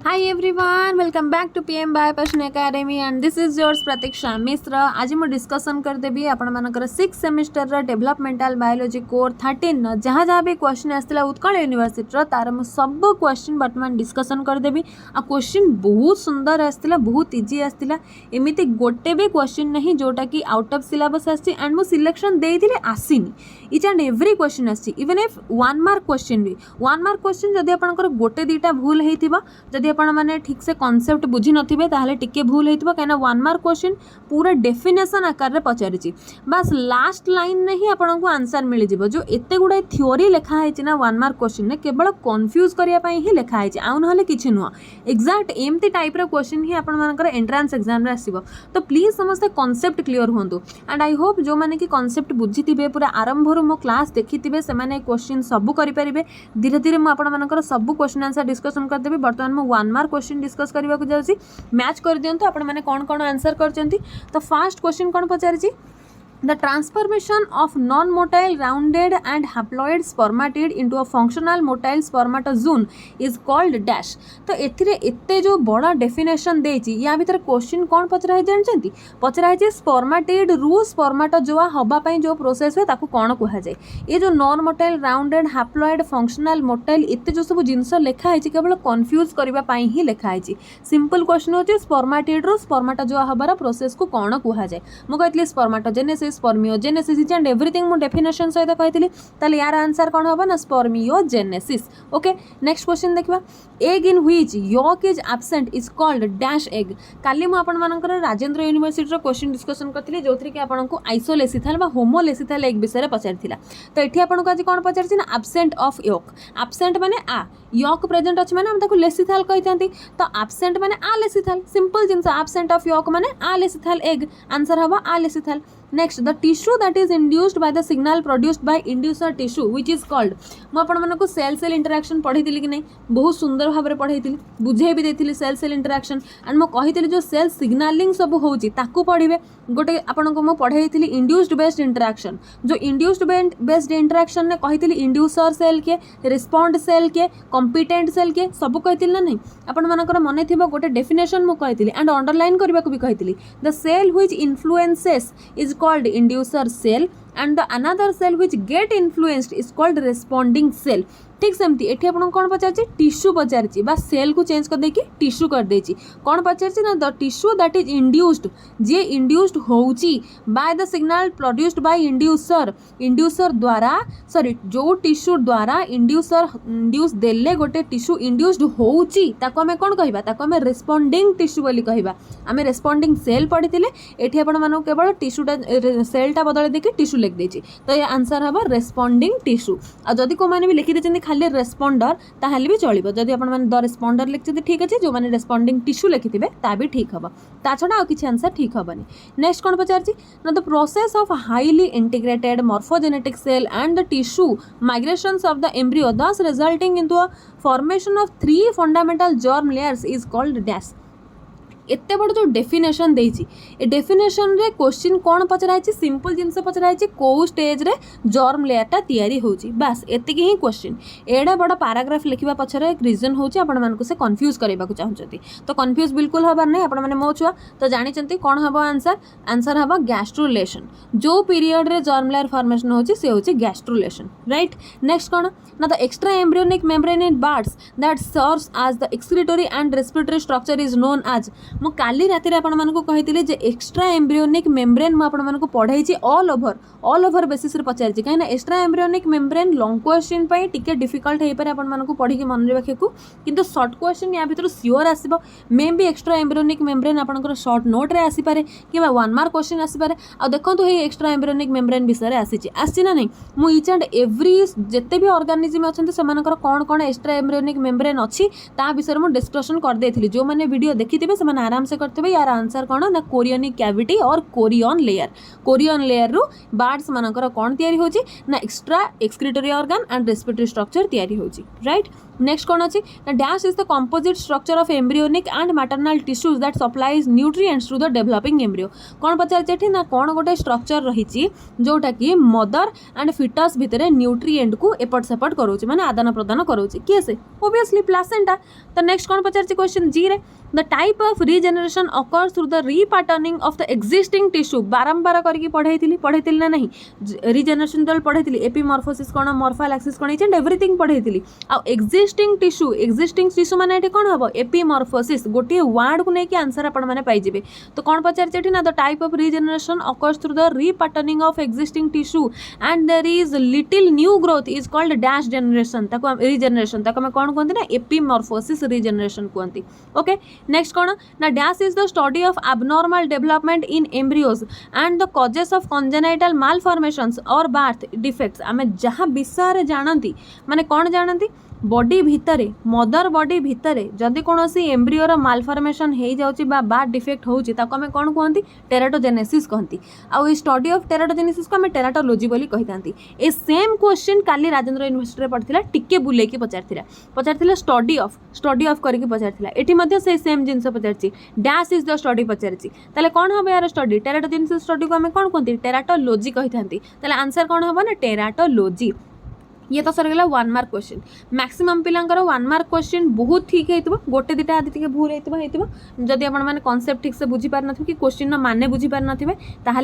Hi everyone, welcome back to PM by Passion Academy and this is yours Pratiksha Misra. आज मैं discussion कर देबी आपण मानकर 6th semester रा डेवलपमेंटल बायोलॉजी कोर 13 जहाँ जहाँ भी क्वेश्चन आसला उत्कल यूनिवर्सिटी तार मु सब क्वेश्चन वर्तमान डिस्कसन कर देबी आ क्वेश्चन बहुत सुंदर आसला बहुत इजी आसला एमिति गोटे भी क्वेश्चन नहीं जोटा कि आउट ऑफ सिलेबस आसी एंड मु सिलेक्शन देइथिले आसीनी इच एंड एवरी क्वेश्चन आसी इवन इफ 1 मार्क क्वेश्चन भी 1 मार्क क्वेश्चन जदि आपनकर गोटे दीटा भूल हेतिबा जदि आपण माने ठीक से कॉन्सेप्ट बुझी नथिबे ताहले टिके भूल हेतिबा काना 1 मार्क क्वेश्चन पूरा डेफिनेशन आकार रे पचारिची बस लास्ट लाइन ने ही आपण को आंसर मिल जिवो जो एते गुडा थ्योरी लिखा है ना 1 मार्क क्वेश्चन ने केवल कंफ्यूज करिया पई ही लिखा है आउ नहले किछि नुआ एग्जैक्ट एमती टाइप रो क्वेश्चन ही आपण मानकर एंट्रेंस एग्जाम रे आसीबो तो प्लीज समस्त कांसेप्ट क्लियर होंदु एंड आई होप जो माने कि कांसेप्ट बुझिथिबे पूरा आरंभ रो मो क्लास देखिथिबे से माने क्वेश्चन सब करि परिबे धीरे धीरे मु आपण मानकर सब क्वेश्चन आंसर डिस्कशन कर देबे वर्तमान मु 1 मार्क क्वेश्चन डिस्कस करबा को जाउची मैच कर दियंतु आपण माने कोन कोन आंसर करचंती तो फर्स्ट क्वेश्चन कोन पचारिची The transformation of non-motile rounded and haploid spermatid into a functional motile spermatozoon is called dash. तो एथिरे एते जो बड़ा डेफिनेशन देछि या भीतर क्वेश्चन कोन पचराय जानचंती पचराय जे स्पर्माटिड रु स्पर्माटोजोआ हबा पई जो प्रोसेस है ताकू कोन कुहा जाय ये जो non motile rounded haploid functional motile एते जो सब जिंस लेखा है केवल कंफ्यूज करबा पई ही लेखा है सिंपल क्वेश्चन होचे स्पर्माटिड रु स्पर्माटोजोआ हबार प्रोसेस को कोन कुहा जाय मु कहतली स्पर्माटोजेनेसिस स्पर्मियोजेनेसिस एंड एवरीथिंग मु डेफिनेशन सहित कहतली ताले यार आंसर कोन होबा ना स्पर्मियोजेनेसिस ओके नेक्स्ट क्वेश्चन देखबा egg in which yolk is absent is called dash egg काली मु आपण मानकर राजेंद्र यूनिवर्सिटी रो क्वेश्चन डिस्कशन करथली जोथि कि आपण को आइसोलेसिथाल बा होमोलेसिथाल एग विषय पचारथिला तो एठी आपण को आज कोन पचारछि ना एब्सेंट ऑफ यॉक एब्सेंट माने आ यॉक प्रेजेंट अछि माने हम ताको लेसिथाल कहिथांती तो एब्सेंट माने alecithal simple since absent of yolk माने आ लेसिथाल एग आंसर हबा alecithal next the tissue that is induced by the signal produced by inducer tissue which is called मु आपण मानको सेल सेल इंटरेक्शन पढैतिली कि नै बहुत सुंदर भाबरे पढैतिली बुझे भी देथिली सेल सेल इंटरेक्शन एंड मु कहितिली जो सेल सिग्नलिंग सब होउची ताकू पढिबे गोटे आपण को मु पढैतिली इंड्यूस्ड बेस्ड इंटरेक्शन जो इंड्यूस्ड बेस्ड इंटरेक्शन ने कहितिली इंड्यूसर सेल के रिस्पोंड सेल के कॉम्पिटेंट सेल के सब कहितिली ना नै आपण मानकर मने थिबो गोटे डेफिनेशन मु कहितिली एंड अंडरलाइन करबा को भी कहितिली the cell which influences is called inducer cell and the another cell which get influenced is called responding cell ठीक सेमती एठी आपण कोन पचारछि टिश्यू पचारछि बा सेल को चेंज कर देकी टिश्यू कर देछि कोन पचारछि ना the tissue that is induced जे इंड्यूस्ड होउछि by the signal produced by inducer द्वारा सॉरी जो टिश्यू द्वारा इंड्यूस देले गोटे टिश्यू इंड्यूस्ड होउछि ताको हमें कोन कहिबा ताको हमें रिस्पोंडिंग टिश्यू बोली कहिबा हमें रिस्पोंडिंग सेल पढिथिले एठी आपण मानको केवल टिश्यूटा सेलटा बदले देकी टिश्यू लिख देछि तो ये आंसर हबा रिस्पोंडिंग टिश्यू आ जदी को माने भी लिखि देछन खाली रेस्पोंडर ताहले भी चलिबो जदी आपण माने द रेस्पोंडर लिखते ठीक अछि जो माने रेस्पोंडिंग टिश्यू लिखिथिबे ता भी ठीक हबो ता छडा आ किछि आंसर ठीक हबनी नेक्स्ट कोन पचारछि ना the process of highly integrated morphogenetic cell and the tissue migrations of the embryo thus resulting into a formation of 3 fundamental germ layers is called dash एते बड़ जो डेफिनेशन देछि ए डेफिनेशन रे question कोन पचराइछि simple जिंस पचराइछि को stage रे germ लेयरटा तयारी होछि बस एतिकी ही क्वेश्चन एडा बड़ पैराग्राफ लिखिबा पछरे एक रीजन होछि आपण मानको से कंफ्यूज करबा को चाहउछथि तो कंफ्यूज बिल्कुल हबार नै आपण माने मो छुआ तो जानि चंती कोन हबो आंसर हबो गैस्ट्रुलेशन जो पीरियड रे जर्म लेयर फॉर्मेशन होछि से होछि गैस्ट्रुलेशन राइट नेक्स्ट कोन ना the extra embryonic membrane in birds that serves as the excretory and respiratory structure is known as मु काली राति रे आपण मानको कहितिले जे एक्स्ट्रा एम्ब्रियोनिक मेम्ब्रेन मु आपण मानको पढाइछि ऑल ओवर बेसिस रे पचारछि काहे ना extra embryonic membrane long question पई टिके डिफिकल्ट हे पर आपण मानको पढी के मन रे रखेकु किंतु शॉर्ट क्वेश्चन या भीतर सियोर आसीबो may be extra embryonic membrane आपनकर शॉर्ट नोट रे आसी पारे किबा 1 मार्क क्वेश्चन आसी पारे आ देखंतु हे एक्स्ट्रा एम्ब्रियोनिक मेम्ब्रेन विषय रे आसी ना नै मु ईच एंड एवरी जते भी ऑर्गेनिज्म अछंती समानकर कोन कोन एक्स्ट्रा एम्ब्रियोनिक मेम्ब्रेन अछि ता विषय मु डिस्कशन कर देथिली जो माने वीडियो देखिथिबे समान आराम से करते यार आंसर कौन ना कोरियोनिक कैविटी और कोरियन लेयर रु बार्ड्स मानकर कौन तैयारी होची ना extra excretory organ and respiratory structure तैयारी होची राइट। नेक्स्ट कौन अच्छी ना dash is the composite structure of embryonic and maternal tissues that supplies nutrients to the developing embryo. कौन पचार ना कौन गोटे स्ट्रक्चर रही जोटा कि मदर एंड फिटस भितर न्यूट्रिएंट को एपट सेपट करोचे माने आदान प्रदान करोचे किए से ओबियसली प्लासेंटा। तो नेक्स्ट कौन पचार क्वेश्चन जी रे the type of regeneration occurs through the repatterning of the existing tissue बारंबार करके पढ़ाई ना नहीं रिजेनरेशन तो पढ़ाई एपिमॉर्फोसिस कौन मॉर्फल एक्सिस कौन एंड एवरीथिंग पढ़ाई आ एक्जिस्टिंग टिश्यू माने एठी कौन हम एपिमॉर्फोसिस गोटे वर्ड को लेकिन आंसर आपण माने पाइबे। तो कौन पचार ना the type of regeneration occurs through the repatterning of existing tissue and there is little new growth is called dash generation ताको रिजेनरेशन ताको हम कौन कहते ना एपिमॉर्फोसिस रिजेनरेशन कहते ओके। नेक्स्ट कौन ना dash is the study of abnormal development in embryos and the causes of congenital malformations or birth defects। आमे जहाँ विषय जानती माने कौन जानती बॉडी भितरे मदर बॉडी भितरे जदि कौन सी एम्ब्रियोर मालफॉर्मेशन हो जाउची बा बार्थ डिफेक्ट होउची ताको आमे कौन कहती टेराटोजेनेसिस कहती। आउ स्टडी ऑफ टेराटोजेनेसिस को आमे टेराटोलॉजी बोली कहितांती। ए सेम क्वेश्चन काली राजेंद्र यूनिवर्सिटी रे पड़थिला टिके बुले की पचारथिला स्टडी ऑफ करके पचारथिला एठी मध्ये से सेम जिंस पचारची डैश इज द स्टडी पचारची ताले कौन हम यार स्टडी टेराटोजेनेसिस स्टडी को आमे कौन कहती टेराटोलॉजी कहितांती। ताले आंसर कौन हम ना टेराटोलॉजी। ये तो सरगला 1 मार्क क्वेश्चन मैक्सिमम पिलांकर 1 मार्क क्वेश्चन बहुत ठीक है गोटे दुटा आदि टे भूल होता जदि आप कॉन्सेप्ट ठीक से बुझी पार न कि क्वेश्चन माने बुझी पार ना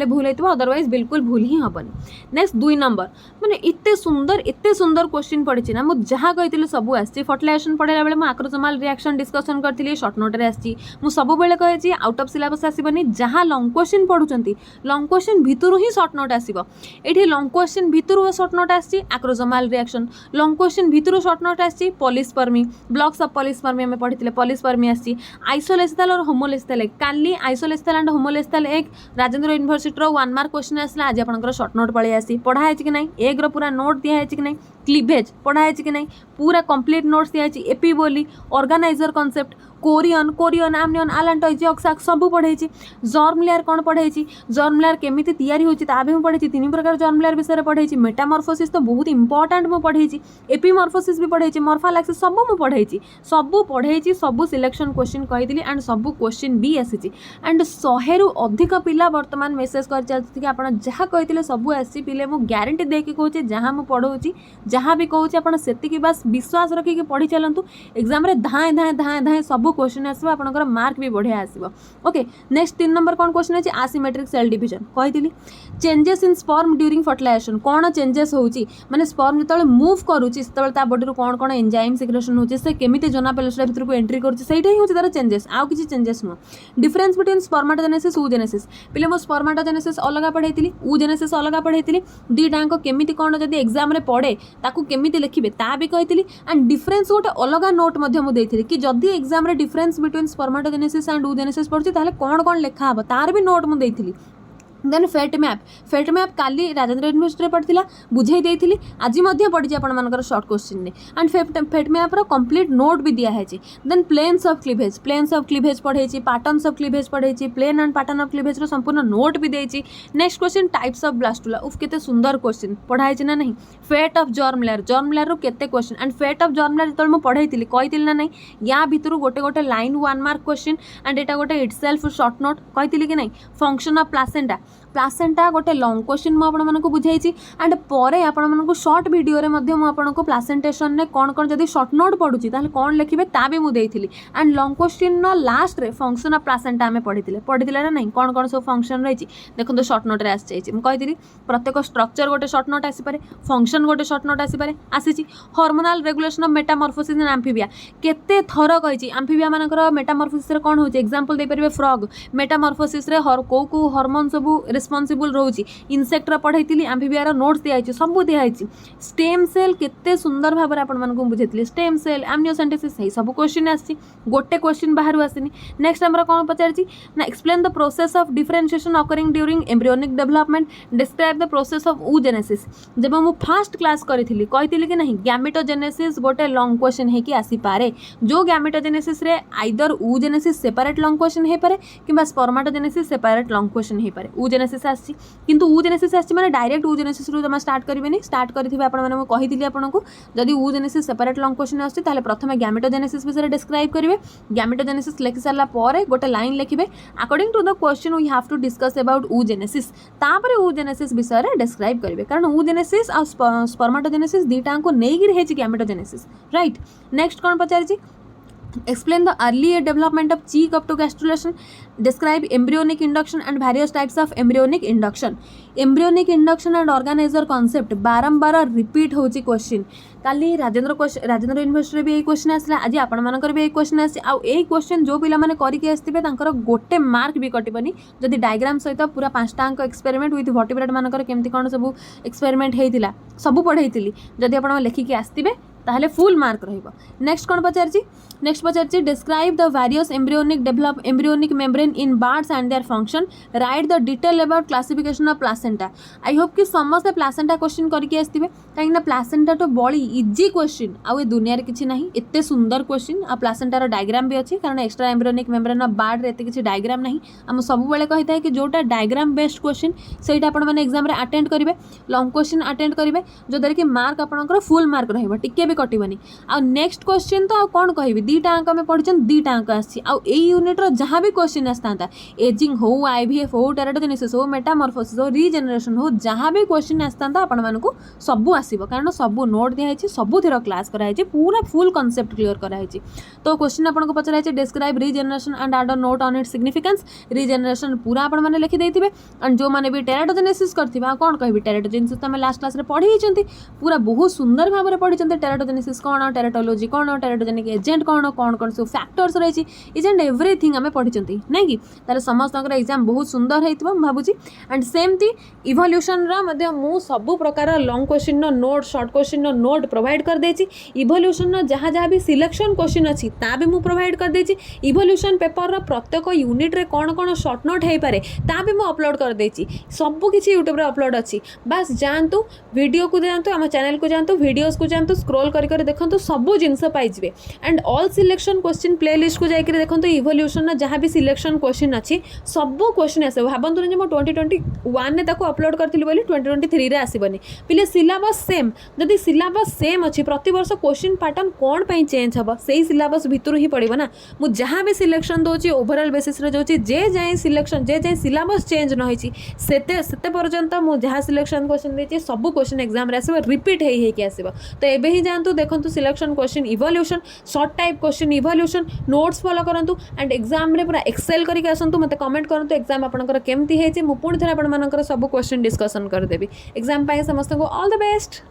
भूल होता अदरवाइज बिल्कुल भूल ही हेनी। नेक्स्ट 2 नंबर माने एते सुंदर क्वेश्चन पड़ी ना मुझे जहाँ कही सब आसी फर्टिलाइजेशन पढ़ाला बेले आक्रोजोमाल रिएक्शन डिस्कसन करती शॉर्ट नोट रे आसी सब कहे आउट ऑफ सिलेबस आसबनी जहाँ लॉन्ग क्वेश्चन पढ़ुंट लॉन्ग क्वेश्चन भितर ही शॉर्ट नोट आसो ये लॉन्ग क्वेश्चन भितर शॉर्ट नोट आसी आक्रोजोमाल रिएक्शन लॉन्ग क्वेश्चन भितर शॉर्ट नोट आसी पॉलीस्पर्मी ब्लॉक्स ऑफ पॉलीस्पर्मी हमें पढ़ी पॉलीस्पर्मी आसी आइसोलेस्थल और होमोलेस्थल काली आइसोलेस्थल एंड होमोलेस्थल एक राजेंद्र यूनिवर्सिटी 1 मार्क क्वेश्चन आसला आज आपंकर शॉर्ट नोट पड़े आसी पढ़ाई कि नहीं एग्र पूरा नोट दिखाई कि नहीं क्लीवेज पढ़ाई कि नहीं पूरा कंप्लीट नोट्स दिखाई एपी बोली ऑर्गेनाइजर कॉन्सेप्ट कोरियन आमनियन आलांटोइज अक्साक सब पढ़ाई जर्म लेयर कौन पढ़ाई जर्म लेयर केमिति तैयारी होची ता भी पढ़ाई 3 प्रकार जर्म लेयर विषय पढ़ाई मेटामॉर्फोसिस तो बहुत इंपोर्टेंट मु पढ़ाई एपिमॉर्फोसिस भी पढ़ाई मॉर्फल एक्सिस सब मु पढ़ाई सब सिलेक्शन क्वेश्चन कही एंड सब क्वेश्चन भी आसी एंड 100 रु अधिक पिला वर्तमान मेसेज कर चलती कि आप जहाँ कही सब आसी पिले मु ग्यारंटी देके कहूँ जहाँ मुझे पढ़ाऊँगी जहाँ भी कहूँ आप से बस विश्वास रखिक पढ़ी चलतु एग्जाम धाए सब क्वेश्चन आसो आपंकर मार्क भी बढ़िया आसो ओके। नेक्स्ट 3 नंबर कौन क्वेश्चन है आसिमेट्रिक सेल डिविजन कही changes in sperm during fertilization कौन चेंजेस होची माने स्पर्म जो मूव करुच्ची से बॉडी कौन कौन एंजाइम सिक्रेशन होची से केमिति जोना पेलोसिडा भितर को एंट्री करुच्ची सेटा ही होची तार चेंजेस आउ किछि चेंजेस नो। डिफरेंस बिटवीन स्पर्माटोजेनेसिस oogenesis पिले मो स्पर्माटोजेनेसिस अलग पढ़ाई oogenesis अलग पढ़ाई दीटाक केमिति कौन जदि एग्जाम रे पड़े ताकू केमिति लिखिबे ता भी कही एंड डिफरेंस गोटे अलग नोट कि जदि एग्जाम रे difference between spermatogenesis and oogenesis पड़ुछि ताले कौन कौन लिखा हम तार भी नोट मुझे देन फेट मैप काली राजेंद्र यूनिवर्सिटी पढ़ा बुझे आज पढ़ी आपर short question and fate map complete note भी दिखाई देन प्लेन्स ऑफ क्लीवेज पढ़ाई पैटर्न्स ऑफ क्लीवेज पढ़ाई plane and pattern of cleavage संपूर्ण नोट भी देती। Next question types of blastula उफ केते सुंदर क्वेश्चन पढ़ाई ना नहीं फेट ऑफ जर्म लेयर रू केते question and fate of germ layer जो पढ़ाई कही ना नहीं या भितर गोटे गोटे लाइन 1 मार्क क्वेश्चन एंड एटा गोटे इटसेल्फ शॉर्ट नोट कही कि नहीं फंक्शन ऑफ प्लासेंटा गोटे लॉन्ग क्वेश्चन मुझे बुझाई एंड पर आपको शॉर्ट वीडियो आपको प्लासेंटेशन में कौन कौन जब शॉर्ट नोट पढ़ुची कौन लिखे ता भी मुझे एंड लॉन्ग क्वेश्चन लास्ट रे फंक्शन ऑफ प्लासेंटा आम पढ़ी ना नहीं कौन कौन सब फंक्शन रही देखो तो शॉर्ट नोट आसी कही प्रत्येक स्ट्रक्चर गोटे शॉर्ट नोट आसीपे फंक्शन गोटे शॉर्ट नोट आसीपे आसी hormonal regulation of Metamorphosis in amphibia केते थर कही एम्फीबिया मानकर मेटामॉर्फोसिस कौन हो एग्जांपल दे परिबे फ्रॉग मेटामॉर्फोसिस रे को हार्मोन सब रेस्पॉन्सिबल रोची इनसेक्टर पढ़ाई आम्फिबियार नोट्स दिखाई सब दिखाई स्टेम सेल केते सुंदर भाव में आपण बुझे स्टेम सेल एमनियोसेंटेसिस यही सब क्वेश्चन आसी गोटे क्वेश्चन बाहर आसनी नेक्स्ट आमर कौन पचार ना explain the process of differentiation occurring during embryonic development describe the process of oogenesis जब मु फर्स्ट क्लास करी कही कि नहीं गैमेटोजेनेसिस गोटे लॉन्ग क्वेश्चन है कि आसी पारे जो गैमेटोजेनेसिस रे either oogenesis separate long question है पारे किंबा स्पर्माटोजेनेसिस सेपरेट लॉन्ग क्वेश्चन है पारे oogenesis आसी किंतु oogenesis आसी माने डायरेक्ट oogenesis रु जमा स्टार्ट करिवेनी स्टार्ट करिथिबे आपण माने मु कहिथिली आपनको जदि oogenesis सेपरेट लॉन्ग क्वेश्चन आसी ताले प्रथमे गैमेटोजेनेसिस विषय डिस्क्राइब करिवे गैमेटोजेनेसिस लिखि सारला परे गोटे लाइन लिखिबे according to the question we have to discuss about oogenesis तापर oogenesis विषय रे डिस्क्राइब करिवे कारण oogenesis आ स्पर्माटोजेनेसिस दीटा को नेगिर हेछि गैमेटोजेनेसिस राइट नेक्स्ट कोन पचारछि explain the early development of cheek up to gastrulation describe embryonic induction and various types of embryonic induction and organoizer concept बारंबार रिपीट होची क्वेश्चन काली राजेंद्र यूनिवर्सिटी भी क्वेश्चन आसला आज आपण मानकर भी क्वेश्चन आसी आ ए क्वेश्चन जो पिला माने करिके आस्थिबे तांकर गोटे मार्क भी कटिबनी जदि डायग्राम सहित पूरा 5टा अंक एक्सपेरिमेंट विथ वर्टिब्रेट मानकर केमती कोन सब एक्सपेरिमेंट हेतिला सब पढैतिली जदि आपण लेखिके आस्थिबे ताहले फुल मार्क रहिबो नेक्स्ट कोन पचारछि describe the various embryonic membrane in birds and their function write the detail about classification of placenta I hope कि समस्त प्लासेंटा क्वेश्चन करके आस्थिबे काइना प्लासेंटा तो बड़ी इजी क्वेश्चन आ ए दुनिया रे किछि नाही एते सुंदर क्वेश्चन आ प्लासेंटा रो डायग्राम भी अछि कारण extra embryonic membrane of bird रे एते किछि डायग्राम नाही हम सब बेले कहिता है कि जोटा डायग्राम बेस्ड क्वेश्चन सेटा आपण माने एग्जाम रे अटेंड करिवे लॉन्ग क्वेश्चन अटेंड करिवे जो दर कि मार्क आपनकर फुल मार्क रहिबो टिके भी कटिबनी आ नेक्स्ट क्वेश्चन तो कौन कहबी 2टा अंक में पढ़िछन 2टा अंक आसी आ ए यूनिट रो जहां भी क्वेश्चन आस्तांता एजिंग हो आईवीएफ हो टेराटोजेनेसिस हो मेटामॉर्फोसिस हो रीजेनरेशन हो जहां भी क्वेश्चन आस्तांता आपण मानको सब आसीबो कारण सब नोट दिया है सब थेरो क्लास करा है पूरा फुल कांसेप्ट क्लियर करा है तो क्वेश्चन आपण को पचरा है describe regeneration and add a note on its significance regeneration पूरा आपण माने लिखि देथिबे एंड जो माने भी टेराटोजेनेसिस करथिबा कोन कहबी टेराटोजेनेसिस त हम लास्ट क्लास रे पढ़ी हिचंती पूरा बहुत सुंदर भाव में पढ़ी टेराटोजेनेसिस कौन टेराटोलॉजी कौन टेराटोजेनिक एजेंट कौन सब फैक्टर्स रही इज एंड एवरीथिंग आम पढ़ी नहीं कि तार समस्त एग्जाम बहुत सुंदर होता भावुची एंड सेमती इवोल्यूशन मु सब प्रकार long question note short question note provide कर देछि इवोल्यूशन जहाँ जहाँ भी सिलेक्शन क्वेश्चन अच्छी ता भी मु प्रोवाइड कर देछि इवोल्यूशन पेपर प्रत्येक यूनिट रे कौन कौन शॉर्ट नोट हो पारे ता भी मु अपलोड कर देछि सब किछि यूट्यूब रे अपलोड अच्छी बस जातु वीडियो को जातु आम चैनल को जातु वीडियोस को जातु स्क्रोल कर देखो सब जिनस पाइबे and all selection question playlist को जाकर देखो इवोल्यूशन जहाँ भी सिलेक्शन क्वेश्चन अच्छी सब क्वेश्चन आस भावतु ना 2021 ने अपलोड करी 2023 रे आसबनी पिले सिलेबस सेम जदि सिलेबस सेम अच्छी प्रति वर्ष क्वेश्चन पैटर्न कौन पे चेंज हम से सिलेबस भितर ही पड़ो ना मुझे जहाँ भी सिलेक्शन दूसरी ओवरऑल बेसिस रे जाऊँगी जे जाए सिलेक्शन जे जाए सिलेबस चेंज न होते पर्यंत मुझे जहाँ सिलेक्शन क्वेश्चन देती सब क्वेश्चन एग्जाम रे आसो रिपीट होके आसो तो एबे ही जातु देखो selection question evolution short type question evolution notes follow करंतु एंड एग्जाम रे पूरा एक्सेल करके आसंतु मते कमेंट करंतु एग्जाम आपनकर केमती हेछि मु पुणी थरा आपन मानकर सब क्वेश्चन डिस्कशन कर देबी एग्जाम पाए समस्त को ऑल द बेस्ट।